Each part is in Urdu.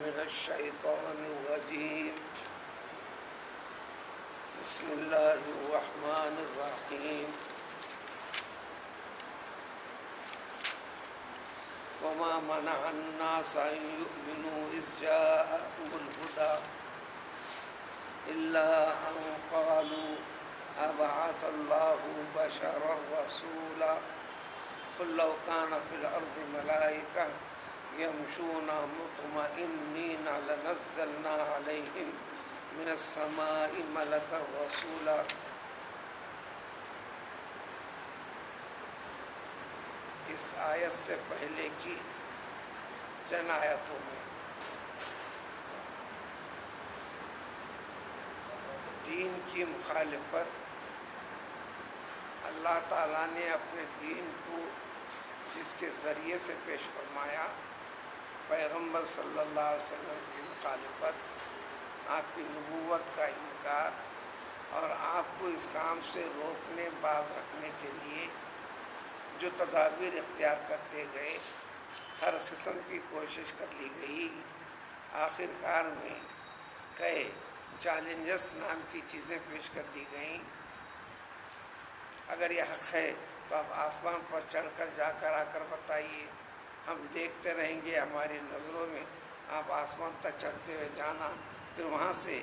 من الشیطان الرجیم بسم اللہ الرحمن الرحیم وما منع الناس ان يؤمنوا اذ جاءهم الهدى الا ان قالوا ابعث الله بشرا رسولا قل لو كان في الارض ملائكة يمشون مطمئنين لنزلنا عليهم من السماء ملكا رسولا۔ اس آیت سے پہلے کی چند آیتوں میں دین کی مخالفت، اللہ تعالیٰ نے اپنے دین کو جس کے ذریعے سے پیش فرمایا، پیغمبر صلی اللہ علیہ وسلم کی مخالفت، آپ کی نبوت کا انکار اور آپ کو اس کام سے روکنے باز رکھنے کے لیے جو تدابیر اختیار کرتے گئے، ہر قسم کی کوشش کر لی گئی، آخر کار میں کئی چیلنجز نام کی چیزیں پیش کر دی گئیں۔ اگر یہ حق ہے تو آپ آسمان پر چڑھ کر جا کر آ کر بتائیے، ہم دیکھتے رہیں گے، ہماری نظروں میں آپ آسمان تک چڑھتے ہوئے جانا، پھر وہاں سے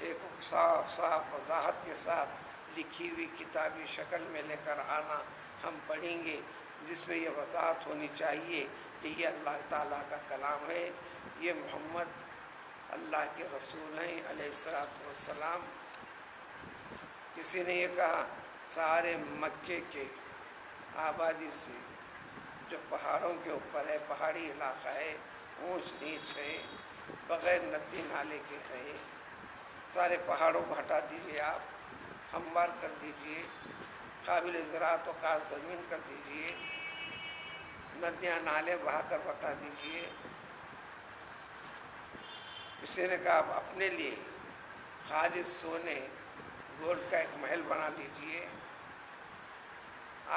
ایک صاف صاف وضاحت کے ساتھ لکھی ہوئی کتابی شکل میں لے کر آنا، ہم پڑھیں گے، جس میں یہ وضاحت ہونی چاہیے کہ یہ اللہ تعالیٰ کا کلام ہے، یہ محمد اللہ کے رسول ہیں علیہ السلام۔ کسی نے یہ کہا سارے مکے کے آبادی سے جو پہاڑوں کے اوپر ہے، پہاڑی علاقہ ہے، اونچ نیچ ہے، بغیر ندی نالے کے ہے، سارے پہاڑوں کو ہٹا دیجیے، آپ ہموار کر دیجیے، قابل زراعت و کار زمین کر دیجیے، ندیاں نالے بہا کر بتا دیجیے۔ کسی نے کہا آپ اپنے لیے خالص سونے گولڈ کا ایک محل بنا لیجیے،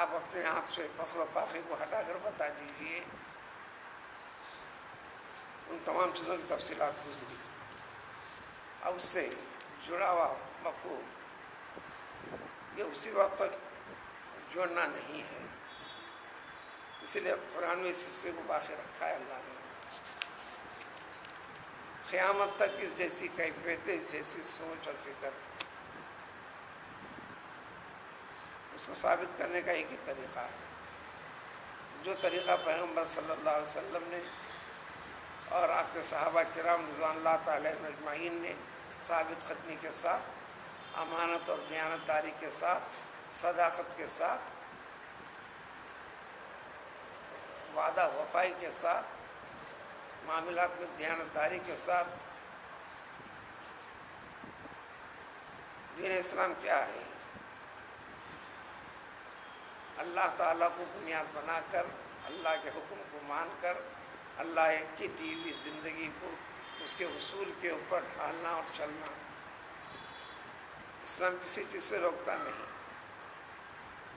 آپ اپنے آپ سے فخر و فاخر کو ہٹا کر بتا دیجیے۔ ان تمام چیزوں کی تفصیلات گزری، اب اس سے جڑا ہوا مفہوم یہ اسی وقت تک جوڑنا نہیں ہے، اسی لیے قرآن میں اس حصے کو باقی رکھا ہے اللہ نے۔ قیامت تک اس جیسی کیفیت، اس جیسی سوچ اور فکر، اس کو ثابت کرنے کا ایک ہی طریقہ ہے، جو طریقہ پیغمبر صلی اللہ علیہ وسلم نے اور آپ کے صحابہ کرام رضوان اللہ تعالیٰ اجمعین نے ثابت قدمی کے ساتھ، امانت اور دیانت داری کے ساتھ، صداقت کے ساتھ، وعدہ وفائی کے ساتھ، معاملات میں دیانت داری کے ساتھ۔ دین اسلام کیا ہے؟ اللہ تعالیٰ کو بنیاد بنا کر، اللہ کے حکم کو مان کر، اللہ کی دی ہوئی زندگی کو اس کے اصول کے اوپر ڈھالنا اور چلنا۔ اسلام کسی چیز سے روکتا نہیں،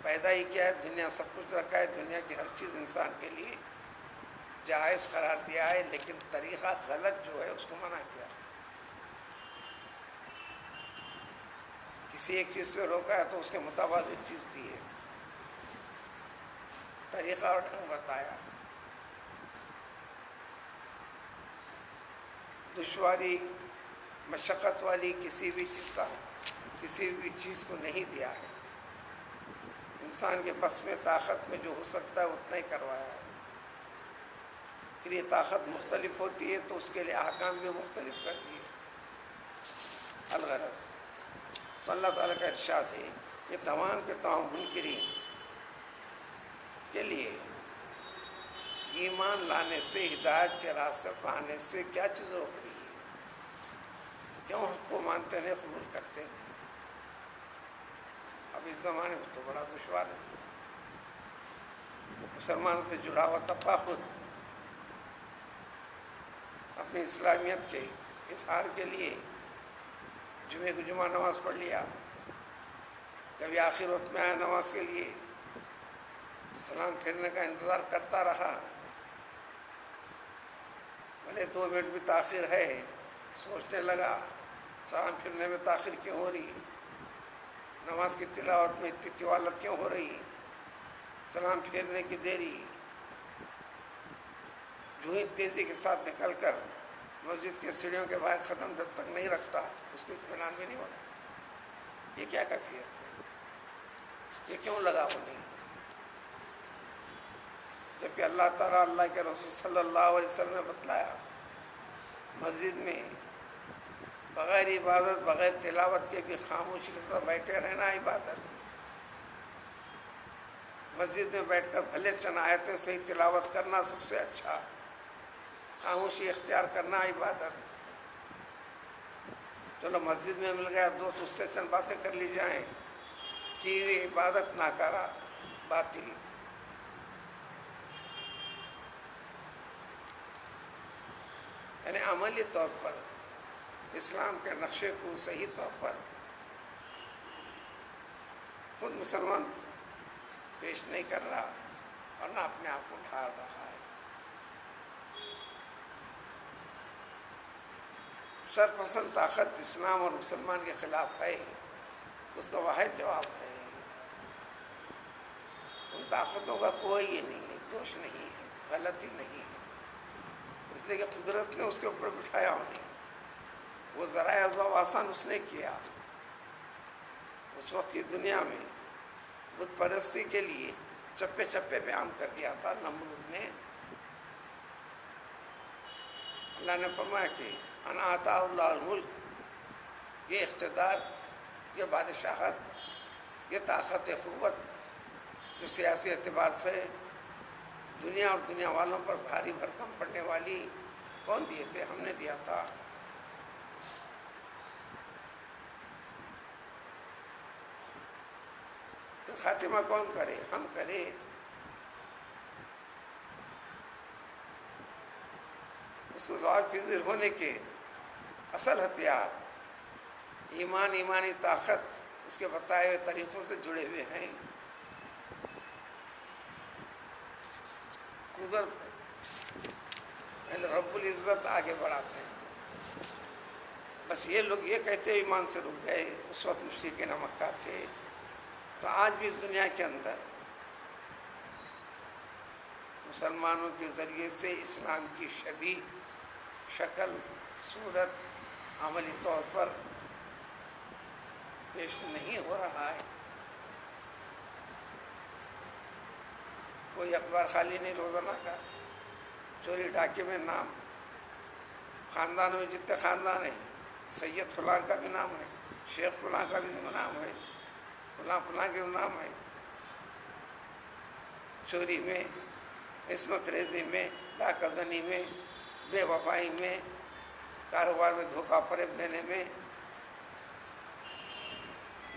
پیدا ہی کیا ہے، دنیا سب کچھ رکھا ہے، دنیا کی ہر چیز انسان کے لیے جائز قرار دیا ہے، لیکن طریقہ غلط جو ہے اس کو منع کیا۔ کسی ایک چیز سے روکا ہے تو اس کے متبادل چیز دی ہے، طریقہ اور ڈھنگ بتایا۔ دشواری مشقت والی کسی بھی چیز کو نہیں دیا ہے، انسان کے بس میں طاقت میں جو ہو سکتا ہے اتنا ہی کروایا ہے۔ پھر یہ طاقت مختلف ہوتی ہے تو اس کے لیے احکام بھی مختلف کر دیے۔ الغرض تو اللہ تعالیٰ کا ارشاد ہے، یہ تمام کے تمام منکرین کے لیے ایمان لانے سے، ہدایت کے راستے پانے سے کیا چیز روک رہی ہے؟ کیوں حق کو مانتے نہیں، قبول کرتے نہیں؟ اب اس زمانے میں تو بڑا دشوار ہے، مسلمانوں سے جڑا ہوا طبقہ خود اپنی اسلامیت کے اظہار کے لیے جمعے کو جمعہ نماز پڑھ لیا، کبھی آخر وقت میں آیا نماز کے لیے، سلام پھیرنے کا انتظار کرتا رہا، بھلے 2 منٹ بھی تاخیر ہے، سوچنے لگا سلام پھرنے میں تاخیر کیوں ہو رہی، نماز کی تلاوت میں اتنی طوالت کیوں ہو رہی، سلام پھیرنے کی دیری، جو ہی تیزی کے ساتھ نکل کر مسجد کے سیڑھیوں کے باہر ختم جب تک نہیں رکھتا اس کو اطمینان بھی نہیں ہوتا۔ یہ کیا کیفیت ہے؟ یہ کیوں لگا وہ نہیں؟ جبکہ اللہ تعالیٰ اللہ کے رسول صلی اللہ علیہ وسلم نے بتلایا مسجد میں بغیر عبادت بغیر تلاوت کے بھی خاموشی کے ساتھ بیٹھے رہنا عبادت، مسجد میں بیٹھ کر بھلے چند آیتیں صحیح تلاوت کرنا سب سے اچھا، خاموشی اختیار کرنا عبادت۔ چلو مسجد میں مل گیا دوست، اس سے چند باتیں کر لی جائیں، کی ہوئی عبادت ناکارہ باطل۔ یعنی عملی طور پر اسلام کے نقشے کو صحیح طور پر خود مسلمان پیش نہیں کر رہا اور نہ اپنے آپ کو ڈھال رہا ہے۔ شرپسند طاقت اسلام اور مسلمان کے خلاف ہے، اس کا واحد جواب ہے ان طاقتوں کا کوئی یہ نہیں ہے، دوش نہیں ہے، غلطی نہیں ہے، اس لیے کہ قدرت نے اس کے اوپر بٹھایا انہیں، وہ ذرائع اسباب آسان اس نے کیا۔ اس وقت کی دنیا میں بت پرستی کے لیے چپے چپے پہ عام کر دیا تھا نمرود نے۔ اللہ نے فرمایا کہ انا آتا اللہ الملک، یہ اقتدار، یہ بادشاہت، یہ طاقت قوت جو سیاسی اعتبار سے دنیا اور دنیا والوں پر بھاری بھرکم پڑنے والی کون دیے تھے؟ ہم نے دیا تھا۔ تو خاتمہ کون کرے؟ ہم کرے۔ اس کو زوال پذیر ہونے کے اصل ہتھیار ایمان، ایمانی طاقت اس کے بتائے ہوئے طریقوں سے جڑے ہوئے ہیں۔ قدرت یعنی رب العزت آگے بڑھاتے ہیں۔ بس یہ لوگ یہ کہتے ہوئے ایمان سے رک گئے، اس وقت مشرکین مکہ تھے۔ تو آج بھی اس دنیا کے اندر مسلمانوں کے ذریعے سے اسلام کی شبیہ، شکل، صورت عملی طور پر پیش نہیں ہو رہا ہے۔ کوئی اخبار خالی نہیں روزانہ کا، چوری ڈاکے میں نام، خاندانوں میں جتنے خاندان ہیں، سید فلاں کا بھی نام ہے، شیخ فلاں کا بھی نام ہے، فلاں فلاں کے نام ہے۔ چوری میں، عصمت ریزی میں، ڈاکہ زنی میں، بے وفائی میں، کاروبار میں دھوکہ فریب دینے میں،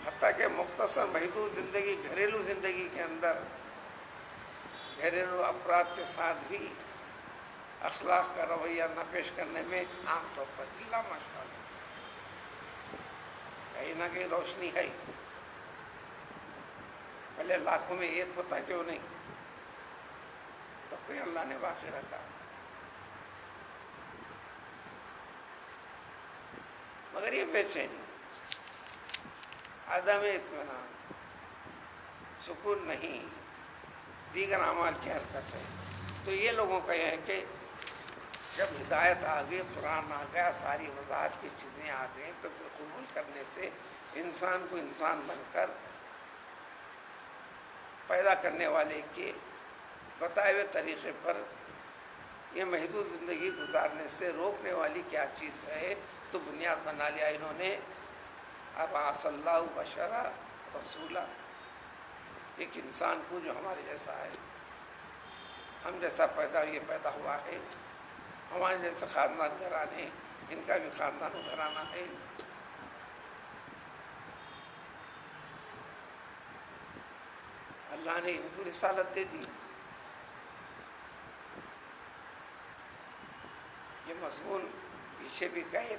حتیٰ کہ مختصر محدود زندگی، گھریلو زندگی کے اندر گھریلو افراد کے ساتھ بھی اخلاق کا رویہ نہ پیش کرنے میں عام طور پر اللہ ماشاء اللہ کہیں نہ کہیں روشنی ہے۔ پہلے لاکھوں میں ایک ہوتا کیوں نہیں، تب کوئی اللہ نے باقی رکھا۔ مگر یہ بے چینی، عدم اطمینان، سکون نہیں، دیگر اعمال کی حرکت ہے۔ تو یہ لوگوں کا یہ ہے کہ جب ہدایت آ گئی، قرآن آ گیا، ساری وضاحت کی چیزیں آ گئیں، تو پھر قبول کرنے سے انسان کو انسان بن کر پیدا کرنے والے کے بتائے ہوئے طریقے پر یہ محدود زندگی گزارنے سے روکنے والی کیا چیز ہے، تو بنیاد بنا لیا انہوں نے ابعث اللہ بشرا رسولا، ایک انسان کو جو ہمارے جیسا ہے، ہم جیسا یہ پیدا ہوا ہے، ہمارے جیسے خاندان گھرانے، ان کا بھی خاندان گھرانہ ہے۔ اللہ نے ان کو رسالت دے دی۔ یہ مضمون پیچھے بھی کئی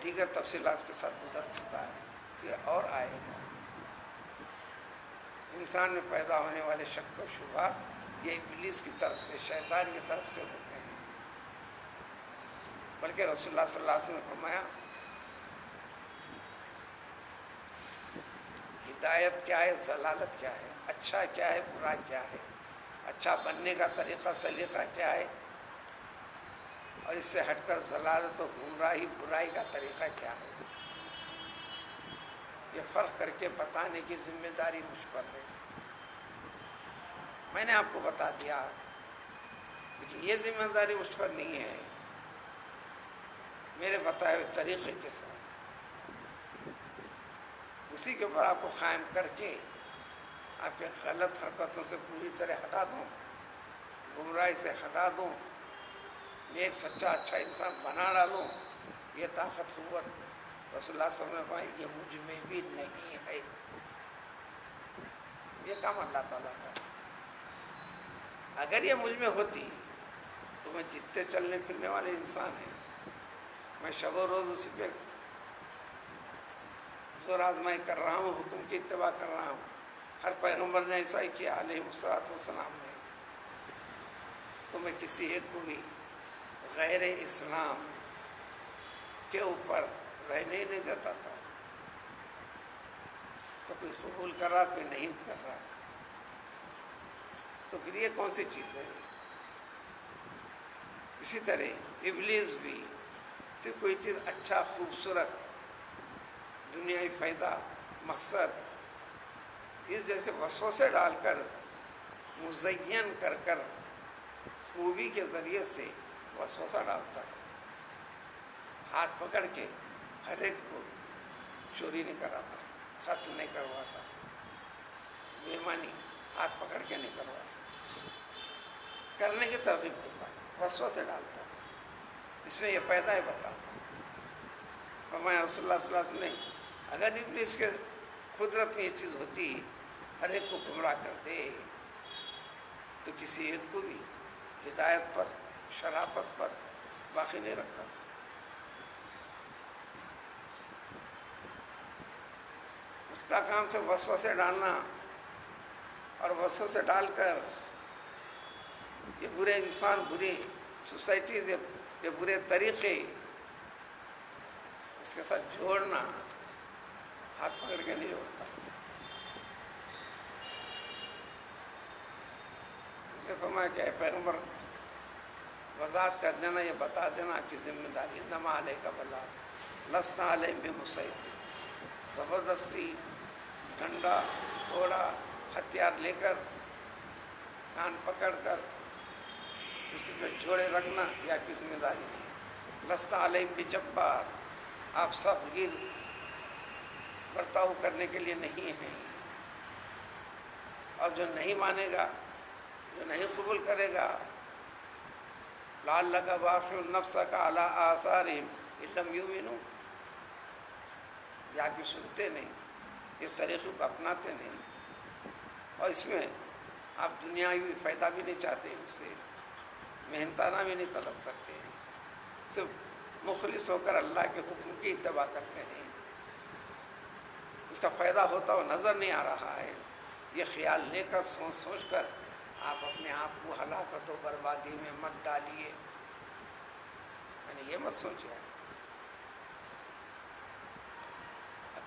دیگر تفصیلات کے ساتھ گزر چکا ہے، یہ اور آئے گا۔ انسان میں پیدا ہونے والے شک و شبہات یہ ابلیس کی طرف سے، شیطان کی طرف سے ہوتے ہیں۔ بلکہ رسول اللہ صلی اللہ علیہ وسلم نے فرمایا ہدایت کیا ہے، ضلالت کیا ہے، اچھا کیا ہے، برا کیا ہے، اچھا بننے کا طریقہ سلیقہ کیا ہے، اور اس سے ہٹ کر ضلالت و گمراہی برائی کا طریقہ کیا ہے. یہ فرق کر کے بتانے کی ذمہ داری مجھ پر ہے. میں نے آپ کو بتا دیا، لیکن یہ ذمہ داری مجھ پر نہیں ہے. میرے بتائے ہوئے طریقے کے ساتھ اسی کے اوپر آپ کو قائم کر کے آپ کے غلط حرکتوں سے پوری طرح ہٹا دوں، گمراہی سے ہٹا دوں، نیک سچا اچھا انسان بنا ڈالوں. یہ طاقت قوت رسول اللہ صلی اللہ علیہ وسلم نے کہا یہ مجھ میں بھی نہیں ہے. یہ کام اللہ تعالیٰ کا ہے. اگر یہ مجھ میں ہوتی تو میں جتنے چلنے پھرنے والے انسان ہیں، میں شب و روز اسی پہ زور آزمائی کر رہا ہوں، حکم کی اتباع کر رہا ہوں. ہر پیغمبر نے ایسا ہی کیا علیہ الصلوۃ والسلام نے. تو میں کسی ایک کو بھی غیر اسلام کے اوپر رہنے ہی نہیں دیتا تھا. تو کوئی قبول کر رہا، کوئی نہیں کر رہا، تو پھر یہ کون سی چیز ہے؟ اسی طرح ابلیس بھی صرف کوئی چیز اچھا خوبصورت دنیائی فائدہ مقصد اس جیسے وسوسے ڈال کر مزین کر کر خوبی کے ذریعے سے وسوسہ ڈالتا ہے. ہاتھ پکڑ کے ہر ایک کو چوری نہیں کراتا، قتل نہیں کرواتا، بےایمانی ہاتھ پکڑ کے نہیں کرواتا، کرنے کی ترغیب دیتا ہے، وسوسے ڈالتا ہے. اس میں یہ فائدہ ہے بتاتا. فرمایا رسول اللہ صلی اللہ علیہ وسلم نے اگر ابلیس کے قدرت میں یہ چیز ہوتی ہر ایک کو گمراہ کر دے تو کسی ایک کو بھی ہدایت پر شرافت پر باقی نہیں رکھتا تھا. اس کا کام سے وسوسے ڈالنا اور وسوسے ڈال کر یہ برے انسان بری سوسائٹیز یہ برے طریقے اس کے ساتھ جوڑنا، ہاتھ پکڑ کے نہیں جوڑتا. اس نے فرمایا کہ اے پیغمبر وضاحت کر دینا، یہ بتا دینا آپ کی ذمہ داری. انما علیک البلاغ لست علیہم بمسیطر. زبردستی ڈنڈا گھوڑا ہتھیار لے کر کان پکڑ کر اسی پہ جوڑے رکھنا یہ آپ کی ذمہ داری نہیں. لست علیہم بجبار. آپ صف گیر برتاؤ کرنے کے لیے نہیں ہیں. اور جو نہیں مانے گا، جو نہیں قبول کرے گا، لعلک باخع نفسک علی آثارہم ان لم یؤمنوا. یہ آپ کی سنتے نہیں، اس طریقے کو اپناتے نہیں، اور اس میں آپ دنیاوی فائدہ بھی نہیں چاہتے، ان سے محنتانہ بھی نہیں طلب کرتے ہیں، صرف مخلص ہو کر اللہ کے حکم کی اتباع کرتے ہیں. اس کا فائدہ ہوتا ہو نظر نہیں آ رہا ہے. یہ خیال لے کر سوچ سوچ کر آپ اپنے آپ کو ہلاکت و بربادی میں مت ڈالیے. یہ مت سوچیے.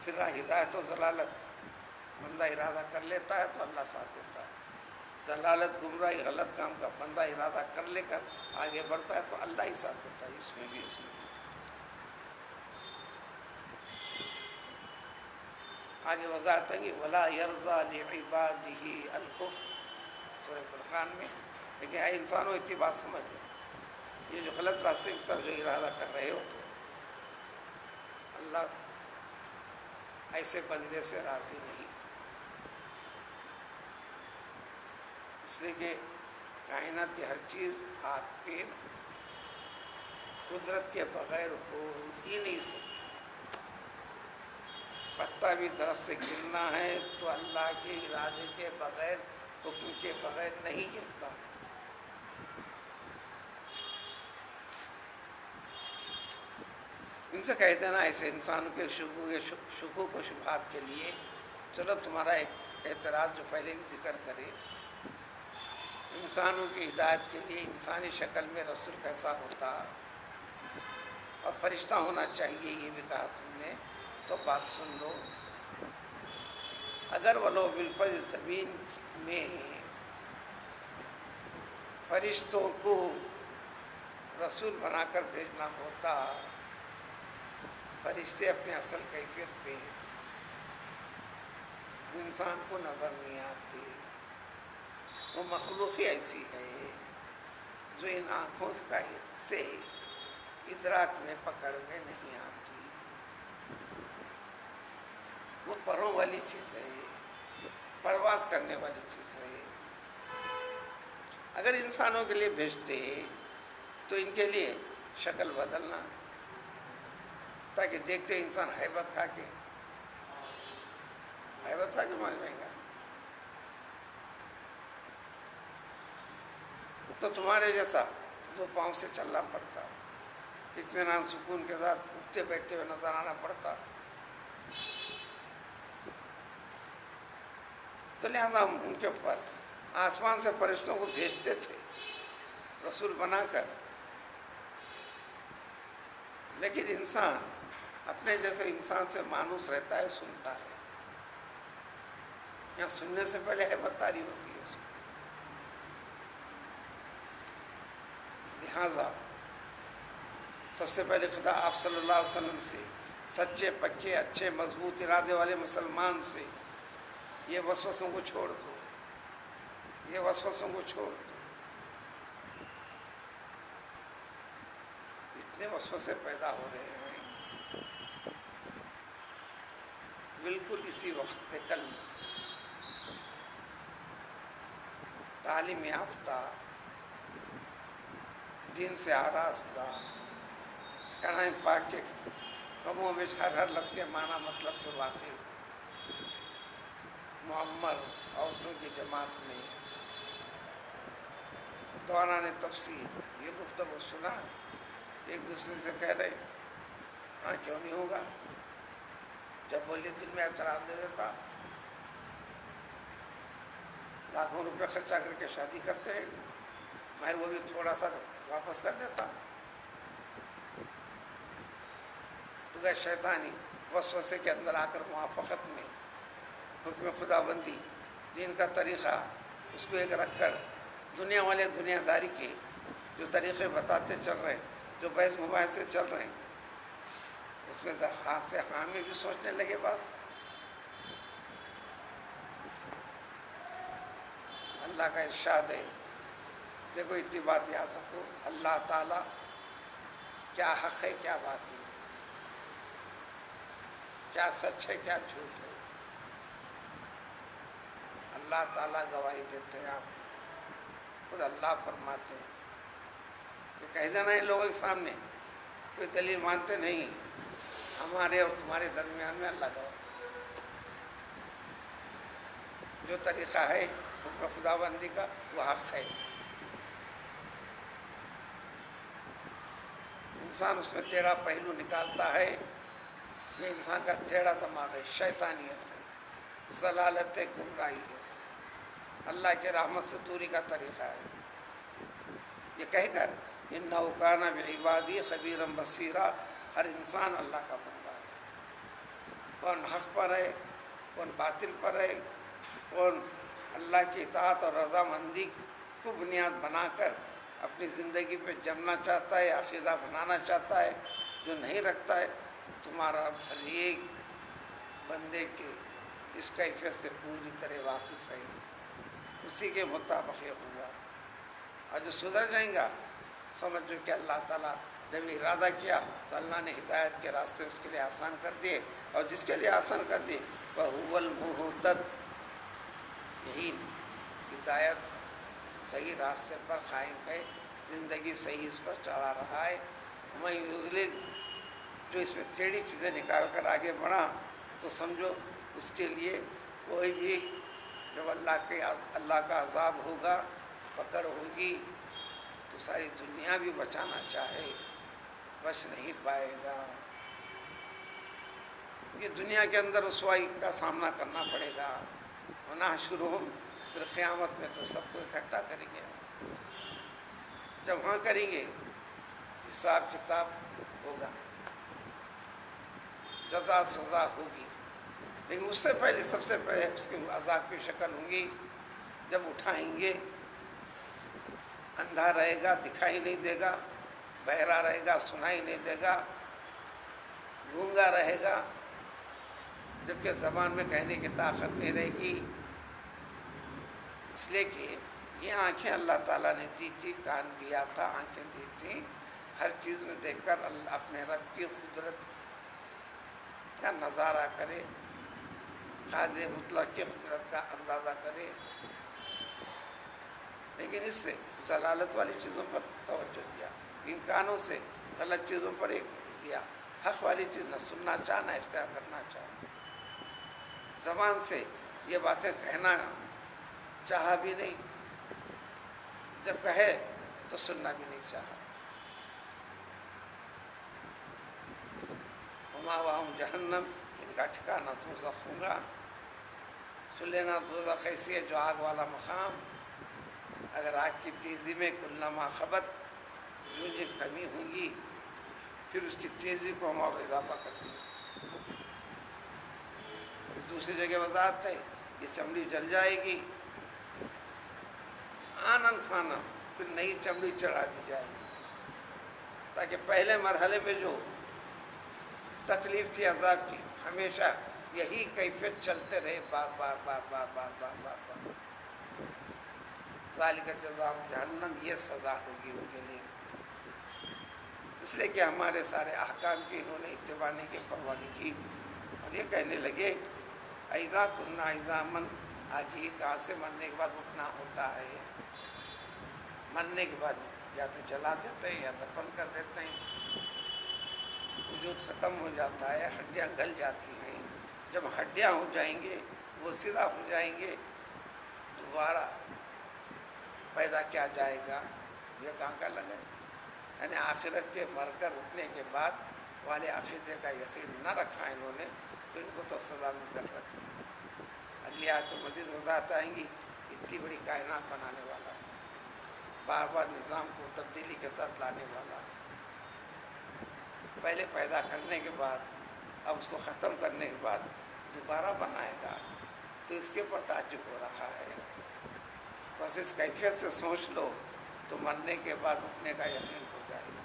پھر رہا ہدایت و ضلالت. بندہ ارادہ کر لیتا ہے تو اللہ ساتھ دیتا ہے. ضلالت گمراہی غلط کام کا بندہ ارادہ کر لے کر آگے بڑھتا ہے تو اللہ ہی ساتھ دیتا ہے. اس میں بھی اس میں آگے وضاحت ہے کہ وَلَا يَرْضَى لِعِبَادِهِ الْكُفْرَ سورہ فرقان میں. لیکن اے انسانوں اتنی بات سمجھ لو، یہ جو غلط راستے کی طرف جو ارادہ کر رہے ہو تو اللہ ایسے بندے سے راضی نہیں. اس لیے کہ کائنات کی ہر چیز آپ کے قدرت کے بغیر ہو ہی نہیں سکتی. پتا بھی درخت سے گرنا ہے تو اللہ کے ارادے کے بغیر حکم کے بغیر نہیں گرتا. ان سے کہہ دینا ایسے انسانوں کے شکوک و شبہات کے لیے، چلو تمہارا ایک اعتراض جو پہلے بھی ذکر کرے، انسانوں کی ہدایت کے لیے انسانی شکل میں رسول کیسا ہوتا، فرشتہ ہونا چاہیے یہ بھی کہا تم نے، تو بات سن لو، اگر ولو بالفضل زمین میں فرشتوں کو رسول بنا کر بھیجنا ہوتا، فرشتے اپنے اصل کیفیت پہ انسان کو نظر نہیں آتے، وہ مخلوق ہی ایسی ہے جو ان آنکھوں سے ادراک میں پکڑ میں نہیں آتی، وہ پروں والی چیز ہے، پرواز کرنے والی چیز ہے۔ اگر انسانوں کے لیے بھیجتے تو ان کے لیے شکل بدلنا، تاکہ دیکھتے انسان ہیبت کھا کے مر جائے گا۔ تو تمہارے جیسا دو پاؤں سے چلنا پڑتا، اطمینان سکون کے ساتھ اٹھتے بیٹھتے ہوئے نظر آنا پڑتا، تو لہذا ہم ان کے اوپر آسمان سے فرشتوں کو بھیجتے تھے رسول بنا کر، لیکن انسان اپنے جیسے انسان سے مانوس رہتا ہے، سنتا ہے، یہاں سننے سے پہلے ہیبت طاری ہوتی ہے اس کو، لہذا سب سے پہلے خدا آپ صلی اللہ علیہ وسلم سے، سچے پکے اچھے مضبوط ارادے والے مسلمان سے، یہ وسوسوں کو چھوڑ دو، یہ وسوسوں کو چھوڑ دو، اتنے وسوسے پیدا ہو رہے ہیں۔ بالکل اسی وقت پہ کل تعلیم یافتہ، دین سے آراستہ، کڑھائی پاک کے کموں میں ہر لفظ کے معنی مطلب سے واقف معمر عورتوں کی جماعت میں دوران تفسیر یہ گفتگو سنا، ایک دوسرے سے کہہ رہے ہاں کیوں نہیں ہوگا، جب بولی دل میں اعتراف دے دیتا، لاکھوں روپے خرچہ کر کے شادی کرتے ہیں، مہر وہ بھی تھوڑا سا واپس کر دیتا، تو گئے شیطانی وسوسے کے اندر آ کر موافقت میں حکم خدا بندی دین کا طریقہ اس کو ایک رکھ کر دنیا والے دنیا داری کے جو طریقے بتاتے چل رہے ہیں، جو بحث مباحثے چل رہے ہیں، اس میں ہاتھ سے ہاں میں بھی سوچنے لگے، بس اللہ کا ارشاد ہے، دیکھو اتنی بات یاد رکھو، اللہ تعالیٰ کیا حق ہے کیا باطل ہے، کیا سچ ہے کیا جھوٹ ہے، اللہ تعالیٰ گواہی دیتے ہیں، آپ خود اللہ فرماتے ہیں کہ کہہ دینا ان لوگوں کے سامنے کوئی دلیل مانتے نہیں، ہمارے اور تمہارے درمیان میں اللہ گواہ، جو طریقہ ہے حکم خدا بندی کا وہ حق ہے، انسان اس میں ٹیڑھا پہلو نکالتا ہے، یہ انسان کا ٹیڑھا دماغ ہے، شیطانیت ہے، ضلالت ہے، گمراہی ہے، اللہ کے رحمت سے دوری کا طریقہ ہے۔ یہ کہہ کر انہ کان بعبادی خبیرا بصیرا، ہر انسان اللہ کا بندہ ہے، کون حق پر ہے کون باطل پر ہے، کون اللہ کی اطاعت اور رضامندی کو بنیاد بنا کر اپنی زندگی پہ جمنا چاہتا ہے، عقیدہ بنانا چاہتا ہے، جو نہیں رکھتا ہے، تمہارا ہر ایک بندے کے اس کیفیت سے پوری طرح واقف ہے، اسی کے مطابق یہ ہوگا، اور جو سدھر جائیں گا سمجھو کہ اللہ تعالیٰ جب ارادہ کیا تو اللہ نے ہدایت کے راستے اس کے لیے آسان کر دیے، اور جس کے لیے آسان کر دیے وَهُوَ الْمُهْتَدِ، یہی ہدایت صحیح راستے پر قائم ہے، زندگی صحیح اس پر چلا رہا ہے۔ میں یضلل، جو اس میں ٹیڑھی چیزیں نکال کر آگے بڑھا تو سمجھو اس کے لیے کوئی بھی جب اللہ کا عذاب ہوگا، پکڑ ہوگی، تو ساری دنیا بھی بچانا چاہے بچ نہیں پائے گا، یہ دنیا کے اندر رسوائی کا سامنا کرنا پڑے گا، وَنَحْشُرُهُمْ، پھر قیامت میں تو سب کو اکٹھا کریں گے، جب ہاں کریں گے حساب کتاب ہوگا، جزا سزا ہوگی، لیکن اس سے پہلے سب سے پہلے اس کے عذاب کی شکل ہوں گی. جب اٹھائیں گے اندھا رہے گا، دکھائی نہیں دے گا، بہرا رہے گا، سنائی نہیں دے گا، گونگا رہے گا، جبکہ زبان میں کہنے کی طاقت نہیں رہے گی. اس لیے کہ یہ آنکھیں اللہ تعالیٰ نے دی تھی، کان دیا تھا، آنکھیں دی تھیں، ہر چیز میں دیکھ کر اپنے رب کی قدرت کا نظارہ کرے، قادر مطلق کی قدرت کا اندازہ کرے. لیکن اس سے ضلالت والی چیزوں پر توجہ دیا، ان کانوں سے غلط چیزوں پر ایک دیا، حق والی چیز نہ سننا چاہ نہ اختیار کرنا چاہ. زبان سے یہ باتیں کہنا چاہا بھی نہیں، جب کہے تو سننا بھی نہیں چاہا. ومأواہم جہنم، ان کا ٹھکانہ دوزخ ہوگا. سن لینا دوزخ ایسی ہے جو آگ والا مقام. اگر آگ کی تیزی میں کلما خبت، جو کمی ہوں گی پھر اس کی تیزی کو ہم اور اضافہ کر دیں. دوسری جگہ وضاحت ہے، یہ چمڑی جل جائے گی آنن فانن، پھر نئی چمڑی چڑھا دی جائے گی، تاکہ پہلے مرحلے میں جو تکلیف تھی عذاب کی ہمیشہ یہی کیفیت چلتے رہے، بار بار بار بار بار بار بار بار. ذالک جزاؤ جہنم، یہ سزا ہوگی ان کے لیے. اس لیے کہ ہمارے سارے احکام کی انہوں نے اتباع نہیں کی، پرواہ نہیں کی، اور یہ کہنے لگے اذا کنا عظاما، آج یہ کہاں سے مرنے کے بعد اٹھنا ہوتا ہے. مرنے کے بعد یا تو جلا دیتے ہیں یا دفن کر دیتے ہیں، وجود ختم ہو جاتا ہے، ہڈیاں گل جاتی ہیں. جب ہڈیاں ہو جائیں گے، وہ سیدھا ہو جائیں گے، دوبارہ پیدا کیا جائے گا، یہ کہاں کا لگا. یعنی آخرت کے مر کر اٹھنے کے بعد والے عقیدے کا یقین نہ رکھا انہوں نے، تو ان کو تو سزا مل کر رکھی. اگلی آیت تو مزید وضاحت آئیں گی. اتنی بڑی کائنات بنانے والا، بار بار نظام کو تبدیلی کے ساتھ لانے والا، پہلے پیدا کرنے کے بعد اب اس کو ختم کرنے کے بعد دوبارہ بنائے گا، تو اس کے اوپر تعجب ہو رہا ہے. بس اس کیفیت سے سوچ لو تو مرنے کے بعد اٹھنے کا یقین ہو جائے گا.